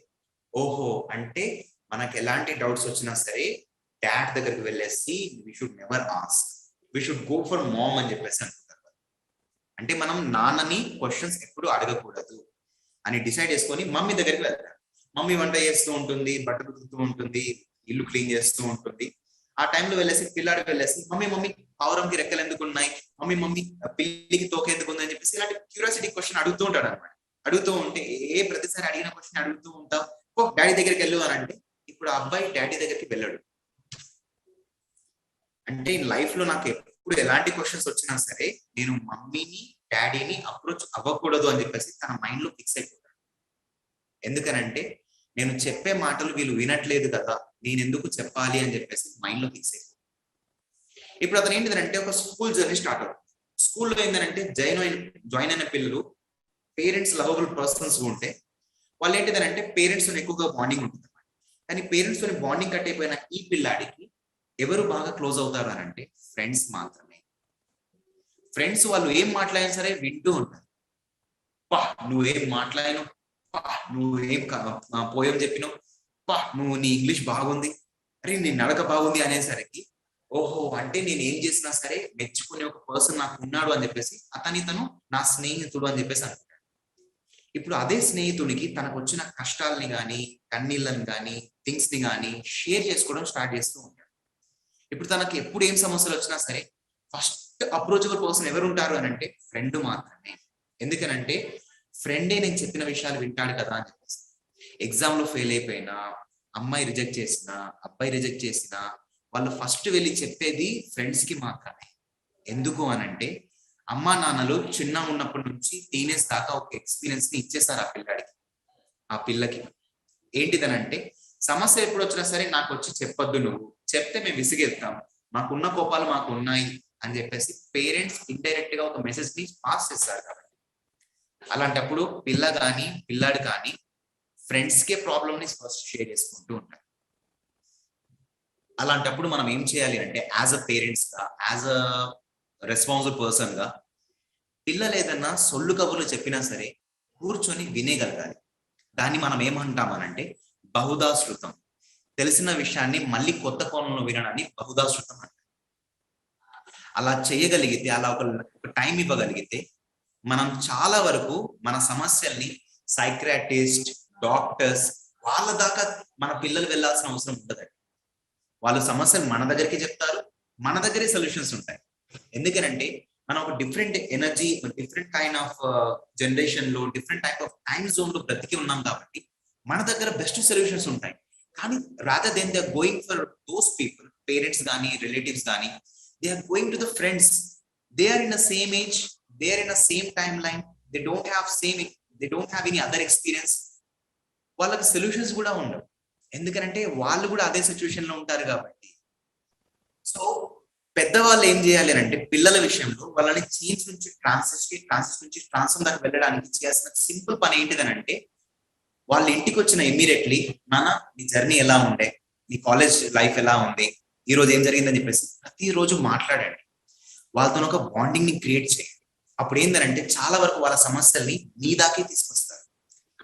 ఓహో అంటే మనకి ఎలాంటి డౌట్స్ వచ్చినా సరే డాడ్ దగ్గరికి వెళ్ళేసి we should never ask, we should go for mom అని చెప్పేసి అనుకుంటారు. అంటే మనం నాన్నని క్వశ్చన్స్ ఎప్పుడు అడగకూడదు అని డిసైడ్ చేసుకొని మమ్మీ దగ్గరికి వెళ్తారు. మమ్మీ వంట చేస్తూ ఉంటుంది, బట్టలు ఉతుకుతూ ఉంటుంది, ఇల్లు క్లీన్ చేస్తూ ఉంటుంది. ఆ టైంలో వెళ్ళేసి పిల్లాడు వెళ్ళేసి, మమ్మీ మమ్మీ పావురంకి రెక్కలు ఎందుకు ఉన్నాయి, మమ్మీ మమ్మీ పిల్లికి తోక ఎందుకు ఉంది అని చెప్పేసి ఇలాంటి క్యూరియాసిటీ క్వశ్చన్ అడుగుతూ ఉంటాడు అనమాట. అడుగుతూ ఉంటే ప్రతిసారి అడిగిన క్వశ్చన్ అడుగుతూ ఉంటావు, డాడీ దగ్గరికి వెళ్ళు అని అంటే ఇప్పుడు ఆ అబ్బాయి డాడీ దగ్గరికి వెళ్ళాడు. అంటే లైఫ్ లో నాకు ఎప్పుడు ఎలాంటి క్వశ్చన్స్ వచ్చినా సరే నేను మమ్మీని డాడీని అప్రోచ్ అవ్వకూడదు అని చెప్పేసి తన మైండ్ లో ఫిక్స్ అయిపోతాడు. ఎందుకనంటే నేను చెప్పే మాటలు వీళ్ళు వినట్లేదు కదా, నేను ఎందుకు చెప్పాలి అని చెప్పేసి మైండ్ లో ఫిక్స్ అయిపోతాడు. ఇప్పుడు అతను ఏంటిదంటే ఒక స్కూల్ జర్నీ స్టార్ట్ అవుతుంది. స్కూల్లో ఏంటంటే జాయిన్ అయిన పిల్లలు పేరెంట్స్ లవబుల్ పర్సన్స్ ఉంటే వాళ్ళు ఏంటిదనంటే పేరెంట్స్ తో ఎక్కువగా బాండింగ్ ఉంటుంది. కానీ పేరెంట్స్ తో బాండింగ్ కట్ అయిపోయిన ఈ పిల్లాడికి ఎవరు బాగా క్లోజ్ అవుతారు అని అంటే ఫ్రెండ్స్ మాత్రమే. ఫ్రెండ్స్ వాళ్ళు ఏం మాట్లాడినా సరే వింటూ ఉంటారు. నువ్వేం మాట్లాడినావు, నువ్వేం పోయం చెప్పినావు, నువ్వు నీ ఇంగ్లీష్ బాగుంది, అరే నీ నడక బాగుంది అనేసరికి ఓహో అంటే నేను ఏం చేసినా సరే మెచ్చుకునే ఒక పర్సన్ నాకు ఉన్నాడు అని చెప్పేసి తను నా స్నేహితుడు అని చెప్పేసి అనుకుంటాడు. ఇప్పుడు అదే స్నేహితుడికి తనకు వచ్చిన కష్టాలని గాని కన్నీళ్ళని గాని థింగ్స్ ని గాని షేర్ చేసుకోవడం స్టార్ట్ చేస్తూ ఉంటాడు. ఇప్పుడు తనకి ఎప్పుడు ఏం సమస్యలు వచ్చినా సరే ఫస్ట్ అప్రోచబుల్ పర్సన్ ఎవరు ఉంటారు అని అంటే ఫ్రెండ్ మాత్రమే. ఎందుకనంటే ఫ్రెండే నేను చెప్పిన విషయాలు వింటాడు కదా అని చెప్పేసి. ఎగ్జామ్ లో ఫెయిల్ అయిపోయినా, అమ్మాయి రిజెక్ట్ చేసినా, అబ్బాయి రిజెక్ట్ చేసినా వాళ్ళు ఫస్ట్ వెళ్ళి చెప్పేది ఫ్రెండ్స్ కి మాత్రమే. ఎందుకు అనంటే అమ్మా నాన్నలు చిన్న ఉన్నప్పటి నుంచి టీనేజ్ దాకా ఒక ఎక్స్పీరియన్స్ ని ఇచ్చేసారు ఆ పిల్లాడికి, ఆ పిల్లకి. ఏంటిదనంటే సమస్య ఎప్పుడు వచ్చినా సరే నాకు వచ్చి చెప్పొద్దు, నువ్వు చెప్తే మేము విసిగెళ్తాం, మాకున్న కోపాలు మాకు ఉన్నాయి అని చెప్పేసి పేరెంట్స్ ఇండైరెక్ట్ గా ఒక మెసేజ్ ని పాస్ చేస్తారు. కాబట్టి అలాంటప్పుడు పిల్లాడు కానీ ఫ్రెండ్స్ కే ప్రాబ్లమ్ ని ఫస్ట్ షేర్ చేసుకుంటూ ఉంటారు. అలాంటప్పుడు మనం ఏం చేయాలి అంటే యాజ్ అ పేరెంట్స్ గా, యాజ్ అ రెస్పాన్సిబుల్ పర్సన్ గా పిల్లలు ఏదన్నా సొల్లు కబుర్లు చెప్పినా సరే కూర్చొని వినేగలగాలి. దాన్ని మనం ఏమంటామనంటే బహుదాశ్రుతం. తెలిసిన విషయాన్ని మళ్ళీ కొత్త కోణంలో వినడాన్ని బహుదాశ్రుతం అంటారు. అలా చేయగలిగితే, అలా ఒక టైం ఇవ్వగలిగితే మనం చాలా వరకు మన సమస్యల్ని సైక్రాటిస్ట్, డాక్టర్స్ వాళ్ళ దాకా మన పిల్లలు వెళ్ళాల్సిన అవసరం ఉండదండి. వాళ్ళు సమస్యలు మన దగ్గరికి చెప్తారు, మన దగ్గరే సొల్యూషన్స్ ఉంటాయి. ఎందుకనంటే మనం ఒక different energy, different kind of generation లో, different type of time zone లో బ్రతికి ఉన్నాం కాబట్టి మన దగ్గర బెస్ట్ సొల్యూషన్స్ ఉంటాయి. కానీ rather than they are going for those people, parents కానీ రిలేటివ్స్ కానీ, they are going to the friends. They are in the same age, they are in the same time line, they don't have any other experience. వాళ్ళకి సొల్యూషన్స్ కూడా ఉండవు. ఎందుకంటే వాళ్ళు కూడా అదే సిచ్యువేషన్ లో ఉంటారు కాబట్టి. సో పెద్దవాళ్ళు ఏం చేయాలి అంటే పిల్లల విషయంలో వాళ్ళని చేంజ్ నుంచి ట్రాన్స్ఫర్ దాకా వెళ్ళడానికి చేయాల్సిన సింపుల్ పని ఏంటిదనంటే, వాళ్ళ ఇంటికి వచ్చిన ఇమ్మీడియట్లీ నాన్న నీ జర్నీ ఎలా ఉండే, నీ కాలేజ్ లైఫ్ ఎలా ఉంది, ఈ రోజు ఏం జరిగిందని చెప్పేసి ప్రతిరోజు మాట్లాడండి. వాళ్ళతో ఒక బాండింగ్ ని క్రియేట్ చేయండి. అప్పుడు ఏంటంటే చాలా వరకు వాళ్ళ సమస్యల్ని మీ దాకే తీసుకొస్తారు.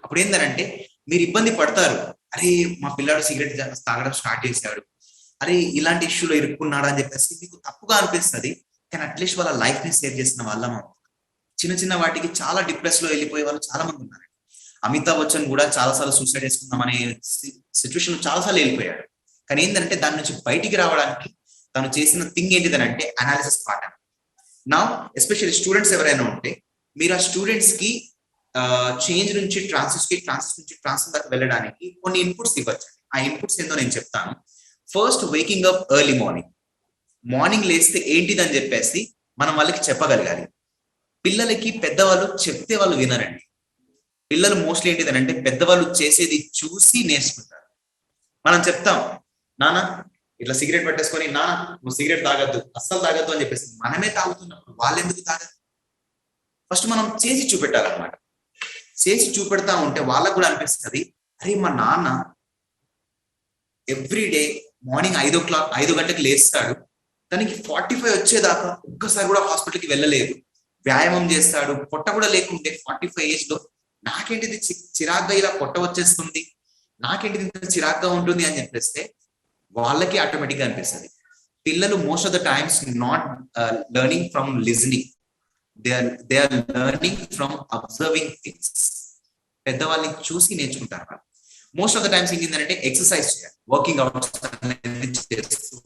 అప్పుడు ఏంటంటే మీరు ఇబ్బంది పడతారు, అరే మా పిల్లాడు సిగరెట్ తాగడం స్టార్ట్ చేశాడు, అరే ఇలాంటి ఇష్యూలో ఇరుక్కున్నాడా అని చెప్పేసి మీకు తప్పుగా అనిపిస్తుంది. కానీ అట్లీస్ట్ వాళ్ళ లైఫ్ ని సేవ్ చేసిన వాళ్ళం. చిన్న చిన్న వాటికి చాలా డిప్రెస్ లో వెళ్ళిపోయే వాళ్ళు చాలా మంది ఉన్నారు. అమితాబ్ బచ్చన్ కూడా చాలా సార్లు సూసైడ్ చేసుకుందాం అనే సిచ్యువేషన్ చాలా సార్లు వెళ్ళిపోయాడు. కానీ ఏంటంటే దాని నుంచి బయటికి రావడానికి తను చేసిన థింగ్ ఏంటిదనంటే అనాలిసిస్ పార్ట్. నా ఎస్పెషల్లీ స్టూడెంట్స్ ఎవరైనా ఉంటే మీరు ఆ స్టూడెంట్స్ కి చేంజ్ నుంచి ట్రాన్సిస్ నుంచి ట్రాన్సిస్ దాకా వెళ్ళడానికి కొన్ని ఇన్పుట్స్ ఇవ్వచ్చు. ఆ ఇన్పుట్స్ ఏందో నేను చెప్తాను. First, waking up early morning. Morning లేస్తే ఏంటిదని చెప్పేసి మనం వాళ్ళకి చెప్పగలగాలి. పిల్లలకి పెద్దవాళ్ళు చెప్తే వాళ్ళు వినరండి. పిల్లలు మోస్ట్లీ ఏంటిదనంటే పెద్దవాళ్ళు చేసేది చూసి నేర్చుకుంటారు. మనం చెప్తాం, నాన్న ఇట్లా సిగరెట్ పెట్టేసుకొని, నాన్న నువ్వు సిగరెట్ తాగద్దు, అస్సలు తాగద్దు అని చెప్పేసి మనమే తాగుతున్నప్పుడు వాళ్ళు ఎందుకు తాగదు? ఫస్ట్ మనం చేసి చూపెట్టాలన్నమాట. చేసి చూపెడతా ఉంటే వాళ్ళకు కూడా అనిపిస్తుంది, అరే మా నాన్న ఎవ్రీ డే మార్నింగ్ 5 గంటలకు లేస్తాడు, తనకి 45 వచ్చేదాకా ఒక్కసారి కూడా హాస్పిటల్కి వెళ్ళలేదు, వ్యాయామం చేస్తాడు, పొట్ట కూడా లేకుంటే 45 ఏజ్ లో నాకేంటిది చిరాగ్గా ఇలా పొట్ట వచ్చేస్తుంది, నాకేంటిది ఇంత చిరాగ్గా ఉంటుంది అని చెప్పేస్తే వాళ్ళకి ఆటోమేటిక్ గా అనిపిస్తుంది. పిల్లలు most of the times not learning from listening, they are learning from observing things. పెద్దవాళ్ళని చూసి నేర్చుకుంటారు వాళ్ళు. మోస్ట్ ఆఫ్ ద టైమ్స్ ఏంటంటే ఎక్సర్సైజ్ చేయాలి, వర్కింగ్ అవుట్ చేస్తూ.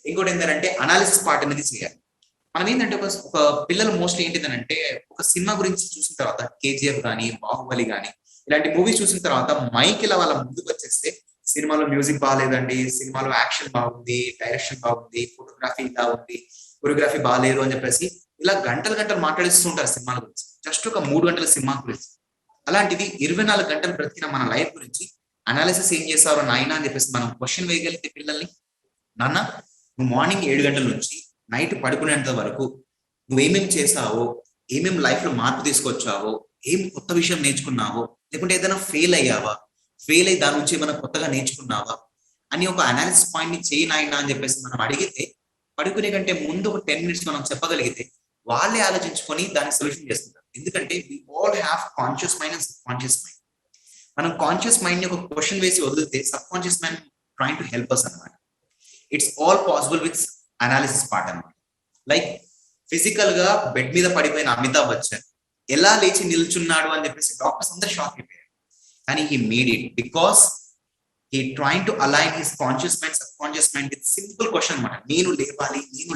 ఇంకోటి ఏంటంటే అనాలిసిస్ పార్ట్ అనేది చేయాలి. మనం ఏంటంటే ఒక పిల్లలు మోస్ట్లీ ఏంటిదనంటే ఒక సినిమా గురించి చూసిన తర్వాత కేజీఎఫ్ కానీ బాహుబలి కానీ ఇలాంటి మూవీస్ చూసిన తర్వాత మైక్ ఇలా వాళ్ళ ముందుకు వచ్చేస్తే సినిమాలో మ్యూజిక్ బాగాలేదండి, సినిమాలో యాక్షన్ బాగుంది, డైరెక్షన్ బాగుంది, ఫోటోగ్రఫీ ఇలా ఉంది, కొరియోగ్రఫీ బాగాలేదు అని చెప్పేసి ఇలా గంటలు గంటలు మాట్లాడిస్తూ ఉంటారు సినిమాల గురించి. జస్ట్ ఒక 3 గంటల సినిమా గురించి. అలాంటిది 24 గంటలు బ్రతికిన మన లైఫ్ గురించి అనాలిసిస్ ఏం చేస్తారో నాయన అని చెప్పేసి మనం క్వశ్చన్ వేయగలిగితే పిల్లల్ని, నాన్న నువ్వు మార్నింగ్ 7 గంటల నుంచి నైట్ పడుకునేంత వరకు నువ్వేమేమి చేసావో, ఏమేమి లైఫ్ లో మార్పు తీసుకొచ్చావో, ఏం కొత్త విషయం నేర్చుకున్నావో, లేకుంటే ఏదైనా ఫెయిల్ అయ్యావా, ఫెయిల్ అయ్యి దాని నుంచి ఏమైనా కొత్తగా నేర్చుకున్నావా అని ఒక అనాలిసిస్ పాయింట్ ని చేయి నాయన అని చెప్పేసి మనం అడిగితే, పడుకునే కంటే ముందు ఒక 10 మినిట్స్ మనం చెప్పగలిగితే వాళ్ళే ఆలోచించుకొని దాన్ని సొల్యూషన్ చేస్తుంటారు. ఎందుకంటే we all have conscious mind and subconscious mind. మనం కాన్షియస్ మైండ్ ని ఒక క్వశ్చన్ వేసి వదిలితే subconscious mind trying to help us అనమాట. It's all possible with analysis part అనమాట. లైక్ ఫిజికల్ గా బెడ్ మీద పడిపోయిన అమితాబ్ బచ్చన్ ఎలా లేచి నిల్చున్నాడు అని చెప్పేసి డాక్టర్స్ అందరూ షాక్ అయిపోయారు. కానీ he made it because he trying to align his conscious mind sub conscious mind with simple question అనమాట. నేను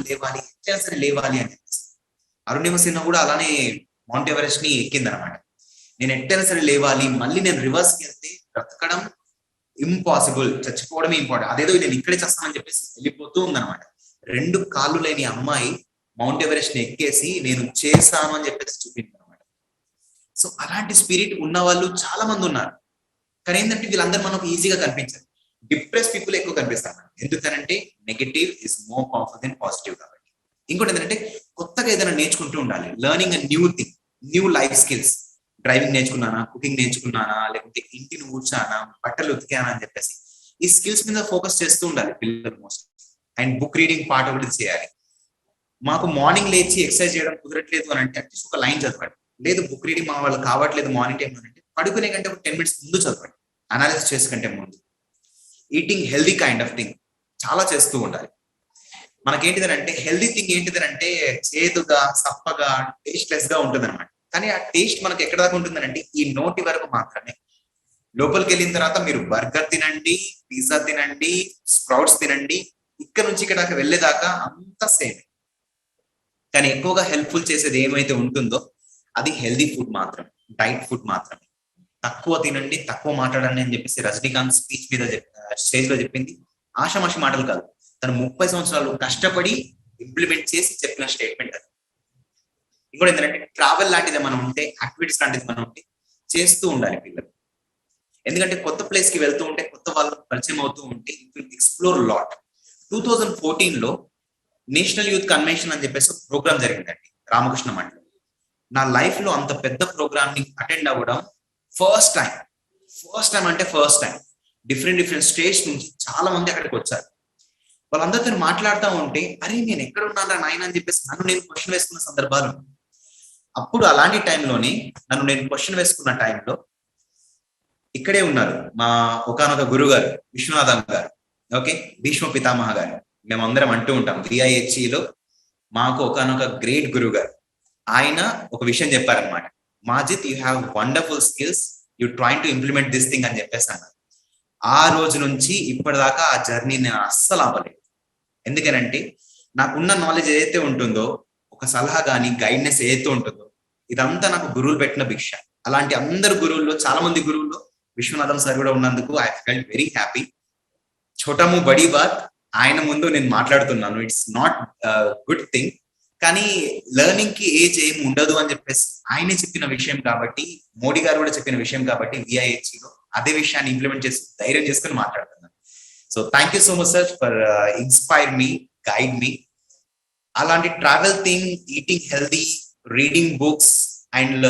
లేవాలి ఎట్లా సరే లేవాలి అని చెప్పేసి. అరుణిమ సిన్హా కూడా అలానే మౌంట్ ఎవరెస్ట్ ని ఎక్కిందనమాట. నేను ఎట్టైనా సరే లేవాలి, మళ్ళీ నేను రివర్స్ కి వెళ్తే బ్రతకడం ఇంపాసిబుల్, చచ్చిపోవడమే ఇంపార్టెంట్, అదేదో నేను ఇక్కడే చేస్తానని చెప్పేసి వెళ్ళిపోతూ ఉందన్నమాట. 2 కాళ్ళు లేని అమ్మాయి మౌంట్ ఎవరెస్ట్ ని ఎక్కేసి నేను చేశాను అని చెప్పేసి చూపింది అనమాట. సో అలాంటి స్పిరిట్ ఉన్న వాళ్ళు చాలా మంది ఉన్నారు. కానీ ఏంటంటే వీళ్ళందరూ మనకు ఈజీగా కనిపించారు. డిప్రెస్ పీపుల్ ఎక్కువ కనిపిస్తారు. ఎందుకనంటే negative is more powerful than positive కాబట్టి. ఇంకోటి ఏంటంటే కొత్తగా ఏదైనా నేర్చుకుంటూ ఉండాలి. Learning a new thing, new life skills. Driving నేర్చుకున్నానా, కుకింగ్ నేర్చుకున్నానా, లేకపోతే ఇంటిని ఊడ్చానా, బట్టలు ఉతికానా అని చెప్పేసి ఈ స్కిల్స్ మీద ఫోకస్ చేస్తూ ఉండాలి పిల్లలు most. And book reading part ఒకటి చేయాలి. మాకు మార్నింగ్ లేచి ఎక్సర్సైజ్ చేయడం కుదరట్లేదు అని అంటే అట్లీస్ట్ ఒక లైన్ చదవండి. లేదు బుక్ రీడింగ్ మా వాళ్ళు కావట్లేదు మార్నింగ్ టైం అంటే పడుకునే కంటే ఒక 10 మినిట్స్ ముందు చదవండి, అనాలిసిస్ చేసే కంటే ముందు. Eating healthy kind of thing చాలా చేస్తూ ఉండాలి. మనకేంటిదనంటే హెల్దీ థింగ్ ఏంటిదనంటే చేదుగా, సప్పగా, టేస్ట్లెస్ గా ఉంటుంది అనమాట. కానీ ఆ టేస్ట్ మనకి ఎక్కడ దాకా ఉంటుందనంటే ఈ నోటి వరకు మాత్రమే. లోపలికి వెళ్ళిన తర్వాత మీరు బర్గర్ తినండి, పిజ్జా తినండి, స్ప్రౌట్స్ తినండి, ఇక్కడ నుంచి ఇక్కడ దాకా వెళ్ళేదాకా అంతా సేమ్. కానీ ఎక్కువగా హెల్ప్ఫుల్ చేసేది ఏమైతే ఉంటుందో అది హెల్దీ ఫుడ్ మాత్రం, డైట్ ఫుడ్ మాత్రమే. తక్కువ తినండి, తక్కువ మాట్లాడండి అని చెప్పేసి రజనీకాంత్ స్పీచ్ మీద స్టేజ్ లో చెప్పింది ఆషామాషి మాటలు కాదు. తను 30 సంవత్సరాలు కష్టపడి ఇంప్లిమెంట్ చేసి చెప్పిన స్టేట్మెంట్ అది. ఇంకోటి ఏంటంటే ట్రావెల్ లాంటిది మనం ఉంటే, యాక్టివిటీస్ లాంటిది మనం ఉంటే చేస్తూ ఉండాలి పిల్లలు. ఎందుకంటే కొత్త ప్లేస్ కి వెళ్తూ ఉంటే, కొత్త వాళ్ళు పరిచయం అవుతూ ఉంటే ఎక్స్ప్లోర్ లాట్. 2014 లో నేషనల్ యూత్ కన్వెన్షన్ అని చెప్పేసి ప్రోగ్రామ్ జరిగిందండి రామకృష్ణ మండలి. నా లైఫ్ లో అంత పెద్ద ప్రోగ్రామ్ ని అటెండ్ అవ్వడం ఫస్ట్ టైం అంటే ఫస్ట్ టైం. డిఫరెంట్ స్టేట్స్ నుంచి చాలా మంది అక్కడికి వచ్చారు. వాళ్ళందరితో మాట్లాడుతూ ఉంటే అరే నేను ఎక్కడ ఉన్నానా నాయన అని చెప్పేసి నన్ను నేను క్వశ్చన్ వేసుకున్న సందర్భాలు. అప్పుడు అలాంటి టైంలోనే నన్ను నేను క్వశ్చన్ వేసుకున్న టైంలో ఇక్కడే ఉన్నారు మా ఒకానొక గురువు గారు విశ్వనాథం గారు. ఓకే, భీష్మ పితామహ గారు. మేమందరం అంటూ ఉంటాం విఐహెచ్ఈలో మాకు ఒకానొక గ్రేట్ గురువు గారు. ఆయన ఒక విషయం చెప్పారనమాట. Majith, you have wonderful skills, you train to implement this thing అని చెప్పేసి అన్నారు. ఆ రోజు నుంచి ఇప్పటిదాకా ఆ జర్నీ నేను అస్సలు ఆపలేదు. ఎందుకనంటే నాకున్న నాలెడ్జ్ ఏదైతే ఉంటుందో, ఒక సలహా కానీ గైడ్నెస్ ఏదైతే ఉంటుందో, ఇదంతా నాకు గురువులు పెట్టిన భిక్ష. అలాంటి అందరు గురువుల్లో, చాలా మంది గురువుల్లో విశ్వనాథం సార్ కూడా ఉన్నందుకు ఐ ఫెల్ట్ వెరీ హ్యాపీ. ఛోటాము బడీ బాత్, ఆయన ముందు నేను మాట్లాడుతున్నాను. It's not good thing. కానీ లెర్నింగ్ కి ఏజ్ ఏం ఉండదు అని చెప్పేసి ఆయనే చెప్పిన విషయం కాబట్టి, మోడీ గారు కూడా చెప్పిన విషయం కాబట్టి విఐహెచ్లో అదే విషయాన్ని ఇంప్లిమెంట్ చేసి ధైర్యం చేసుకుని మాట్లాడుతున్నాను. So thank you so much sir for inspire me, guide me. అలాంటి travel thing, eating healthy, reading books and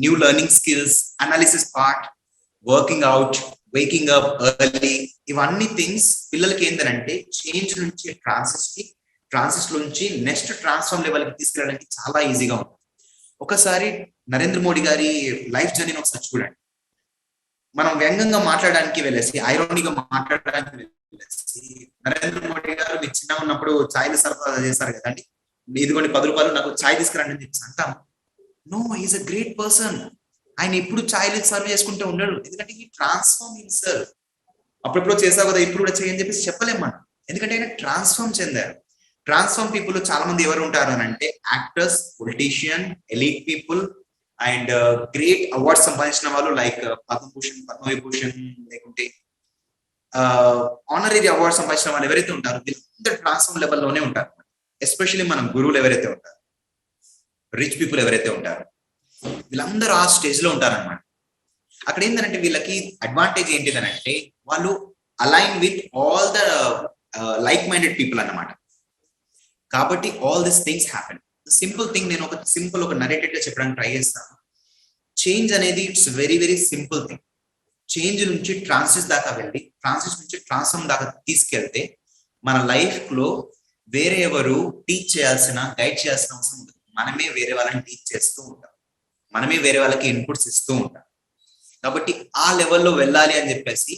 new learning skills, analysis part, working out, waking up early, ఇవన్నీ థింగ్స్ పిల్లలకి ఏంటంటే చేంజ్ నుంచి ట్రాన్సిస్ నుంచి నెక్స్ట్ ట్రాన్స్ఫార్మ్ లెవెల్ కి తీసుకెళ్ళడానికి చాలా ఈజీగా ఉంటుంది. ఒకసారి నరేంద్ర మోడీ గారి లైఫ్ జర్నీని ఒకసారి చూడండి. మనం వ్యంగ్యంగా మాట్లాడడానికి వెళ్ళేసి, ఐరానిగా మాట్లాడడానికి వెళ్ళేసి, నరేంద్ర మోడీ గారు మీరు చిన్నగా ఉన్నప్పుడు ఛాయ్లు సరఫరా చేశారు కదండి, ఇదిగోండి 10 రూపాయలు నాకు ఛాయ్ తీసుకురండి అని చెప్పేసి అంటాం. No, is a great person. ఆయన ఎప్పుడు ఛాయ్లు సర్వ్ చేసుకుంటూ ఉండడు. ఎందుకంటే ఈ ట్రాన్స్ఫార్మ్ హిమ్సెల్ఫ్. అప్పుడెప్పుడు చేసావు కదా, ఇప్పుడు కూడా చేయని చెప్పేసి చెప్పలేము మనం. ఎందుకంటే ఆయన ట్రాన్స్ఫార్మ్ చెందారు. ట్రాన్స్ఫార్మ్ పీపుల్ చాలా మంది ఎవరు ఉంటారు అని అంటే actors, politician, elite people and great awards సంపాదించిన వాళ్ళు లైక్ పద్మభూషణ్, పద్మవిభూషణ్, లేకుంటే ఆనరీ అవార్డ్ సంపాదించిన వాళ్ళు ఎవరైతే ఉంటారో వీళ్ళందరూ ట్రాన్స్ఫార్మ్ లెవెల్లోనే ఉంటారు. ఎస్పెషల్లీ మనం గురువులు ఎవరైతే ఉంటారు, రిచ్ పీపుల్ ఎవరైతే ఉంటారో వీళ్ళందరూ ఆ స్టేజ్ లో ఉంటారన్నమాట. అక్కడ ఏంటంటే వీళ్ళకి అడ్వాంటేజ్ ఏంటిదనంటే వాళ్ళు align with all the like minded people అన్నమాట. కాబట్టి all this things happen. Simple thing, నేను ఒక నరేటెడ్ గా చెప్పడానికి ట్రై చేస్తాను. చేంజ్ అనేది it's very very simple thing. Change నుంచి ట్రాన్సిస్ దాకా వెళ్ళి, ట్రాన్సిస్ నుంచి ట్రాన్స్ఫార్మ్ దాకా తీసుకెళ్తే మన లైఫ్ లో వేరే ఎవరు టీచ్ చేయాల్సిన, గైడ్ చేయాల్సిన అవసరం ఉంటుంది. మనమే వేరే వాళ్ళని టీచ్ చేస్తూ ఉంటాం, మనమే వేరే వాళ్ళకి ఇన్పుట్స్ ఇస్తూ ఉంటాం. కాబట్టి ఆ లెవెల్లో వెళ్ళాలి అని చెప్పేసి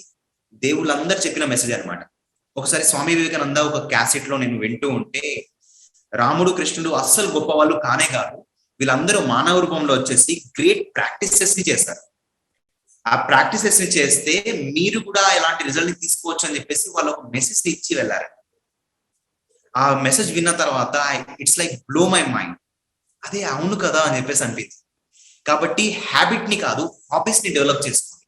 దేవుళ్ళందరూ చెప్పిన మెసేజ్ అనమాట. ఒకసారి స్వామి వివేకానంద ఒక క్యాసెట్ లో నేను వింటూ ఉంటే, రాముడు, కృష్ణుడు అస్సలు గొప్ప వాళ్ళు కానే కాదు, వీళ్ళందరూ మానవ రూపంలో వచ్చేసి గ్రేట్ ప్రాక్టీసెస్ ని చేస్తారు. ఆ ప్రాక్టీసెస్ ని చేస్తే మీరు కూడా ఎలాంటి రిజల్ట్ ని తీసుకోవచ్చు అని చెప్పేసి వాళ్ళు ఒక మెసేజ్ ఇచ్చి వెళ్ళారు. ఆ మెసేజ్ విన్న తర్వాత it's like blow my mind. అదే అవును కదా అని చెప్పేసి అనిపించింది. కాబట్టి హ్యాబిట్ ని కాదు, హాబీస్ ని డెవలప్ చేసుకోండి.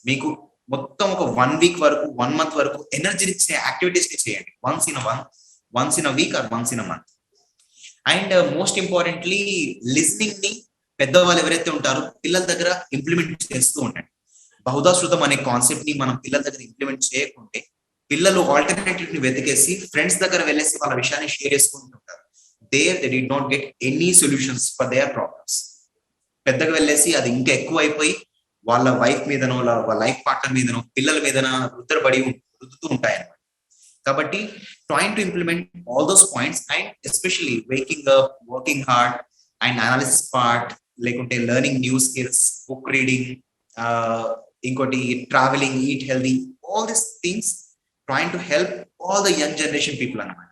మీకు మొత్తం ఒక 1 వీక్ వరకు, 1 మంత్ వరకు ఎనర్జీ ఇచ్చే యాక్టివిటీస్ ని చేయండి. Once in a week or once in a month. And most importantly listening ని పెద్దవాళ్ళు ఎవరైతే ఉంటారో పిల్లల దగ్గర ఇంప్లిమెంట్ చేస్తూ ఉండండి. బహుదాశ్రుతం అనే కాన్సెప్ట్ ని మనం పిల్లల దగ్గర ఇంప్లిమెంట్ చేయకుంటే పిల్లలు ఆల్టర్నేటివ్ ని వెతికేసి ఫ్రెండ్స్ దగ్గర వెళ్ళేసి వాళ్ళ విషయాన్ని షేర్ చేసుకుంటుంటారు. They did not get any solutions for their problems. పెద్దగా వెళ్ళేసి అది ఇంకా ఎక్కువ అయిపోయి వాళ్ళ వైఫ్ మీదనో, వాళ్ళ లైఫ్ పార్ట్నర్ మీదనో, పిల్లల మీదనో రుద్దుతూ ఉంటాయి అన్నమాట. కాబట్టి train to implement all those points and especially waking up, working hard and analysis part, లేకుంటే learning new skills, book reading, ఇంకోటి traveling, eat healthy, all these things train to help all the young generation people అన్నమాట.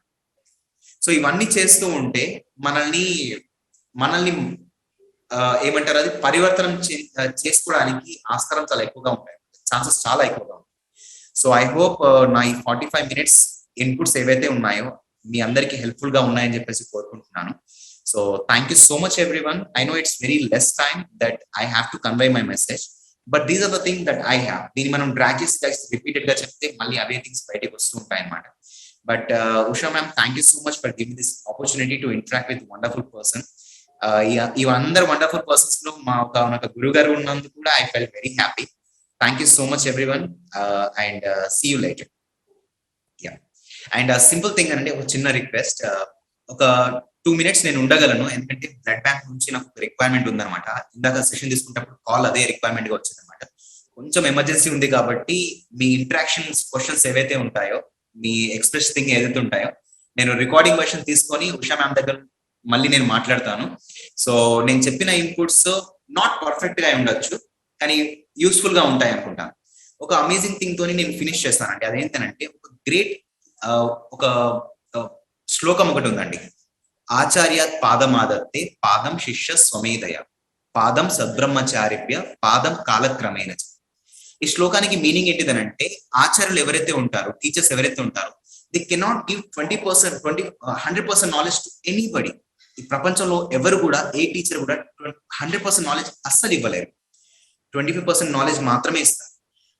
సో ఇవన్నీ చేస్తూ ఉంటే మనల్ని ఏమంటారు, అది పరివర్తనం చేసుకోవడానికి ఆస్కారం చాలా ఎక్కువగా ఉంటాయి, ఛాన్సెస్ చాలా ఎక్కువగా ఉంటాయి. సో ఐ హోప్ నా ఈ 45 minutes ఇన్పుట్స్ ఏవైతే ఉన్నాయో మీ అందరికి హెల్ప్ఫుల్ గా ఉన్నాయని చెప్పేసి కోరుకుంటున్నాను. So thank you so much everyone. I know it's very less time that I have to convey my message, but these are the thing that I have. దీన్ని మనం డ్రాగ్ చేసి రిపీటెడ్ గా చెప్తే మళ్ళీ అవే థింగ్స్ బయటకు వస్తూ ఉంటాయి అన్నమాట. But Usha ma'am, thank you so much for giving this opportunity to interact with wonderful person. ఇవందరు వండర్ఫుల్ పర్సన్స్ లో మా ఒక గురువు గారు ఉన్నందుకు కూడా I felt very happy. Thank you so much everyone and see you later. Yeah, and simple thing అంటే ఒక చిన్న రిక్వెస్ట్, ఒక 2 minutes నేను ఉండగలను, ఎందుకంటే బ్లడ్ బ్యాంక్ నుంచి నాకు రిక్వైర్మెంట్ ఉందన్నమాట. ఇందాక సెషన్ తీసుకున్నప్పుడు కాల్ అదే రిక్వైర్మెంట్ గా వచ్చిందన్నమాట. కొంచెం ఎమర్జెన్సీ ఉంది కాబట్టి మీ ఇంటరాక్షన్స్, క్వశ్చన్స్ ఏవైతే ఉంటాయో, మీ ఎక్స్ప్రెస్ థింగ్ ఏదైతే ఉంటాయో, నేను రికార్డింగ్ వర్షన్ తీసుకొని ఉషా మ్యామ్ దగ్గర మళ్ళీ నేను మాట్లాడతాను. సో నేను చెప్పిన ఇన్పుట్స్ నాట్ పర్ఫెక్ట్ గా ఉండొచ్చు, కానీ యూస్ఫుల్ గా ఉంటాయి అనుకుంటాను. ఒక అమేజింగ్ థింగ్ తోని నేను ఫినిష్ చేస్తానండి. అదేంటంటే ఒక గ్రేట్ ఒక శ్లోకం ఒకటి ఉందండి. ఆచార్యాత్ పాదమాదత్తే పాదం శిష్య స్వమేధయ పాదం సద్బ్రహ్మచారిభ్య పాదం కాలక్రమేణ చ. ఈ శ్లోకానికి మీనింగ్ ఏంటిదనంటే ఆచార్యులు ఎవరైతే ఉంటారో, టీచర్స్ ఎవరైతే ఉంటారో, they cannot give 20% 100% knowledge to anybody. ఈ ప్రపంచంలో ఎవరు కూడా, ఏ టీచర్ కూడా 100% నాలెడ్జ్ అస్సలు ఇవ్వలేరు. 25% నాలెడ్జ్ మాత్రమే ఇస్తారు.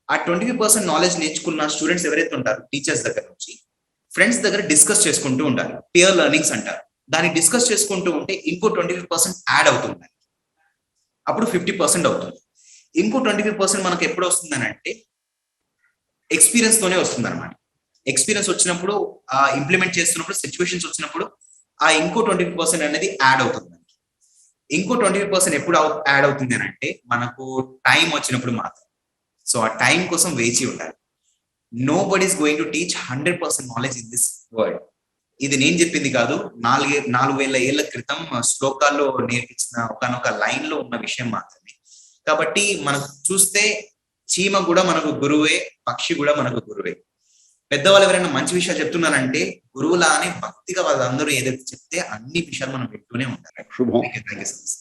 ఆ 25% నాలెడ్జ్ నేర్చుకున్న స్టూడెంట్స్ ఎవరైతే ఉంటారో టీచర్స్ దగ్గర నుంచి ఫ్రెండ్స్ దగ్గర డిస్కస్ చేసుకుంటూ ఉంటారు. పియర్ లెర్నింగ్స్ అంటారు. దాన్ని డిస్కస్ చేసుకుంటూ ఉంటే ఇంకో 25% యాడ్ అవుతుంది. అప్పుడు 50% అవుతుంది. ఇంకో 25% మనకు ఎప్పుడు వస్తుందని అంటే ఎక్స్పీరియన్స్ తోనే వస్తుంది అనమాట. ఎక్స్పీరియన్స్ వచ్చినప్పుడు, ఇంప్లిమెంట్ చేస్తున్నప్పుడు, సిచ్యువేషన్స్ వచ్చినప్పుడు ఆ ఇంకో 25% అనేది యాడ్ అవుతుంది. ఇంకో 25% ఎప్పుడు యాడ్ అవుతుంది అని అంటే మనకు టైం వచ్చినప్పుడు మాత్రం. సో ఆ టైం కోసం వేచి ఉండాలి. Nobody is going to teach 100% knowledge in this world. ఇది నేను చెప్పింది కాదు, 4,000 ఏళ్ల క్రితం శ్లోకాల్లో నేర్పించిన ఒకనొక లైన్ లో ఉన్న విషయం మాత్రమే. కాబట్టి మనం చూస్తే చీమ కూడా మనకు గురువే, పక్షి కూడా మనకు గురువే. పెద్దవాళ్ళు ఎవరైనా మంచి విషయాలు చెప్తున్నారంటే గురువులానే భక్తిగా వాళ్ళందరూ ఏదైతే చెప్తే అన్ని విషయాలు మనం వింటూనే ఉంటారు. శుభం. Thank you so much.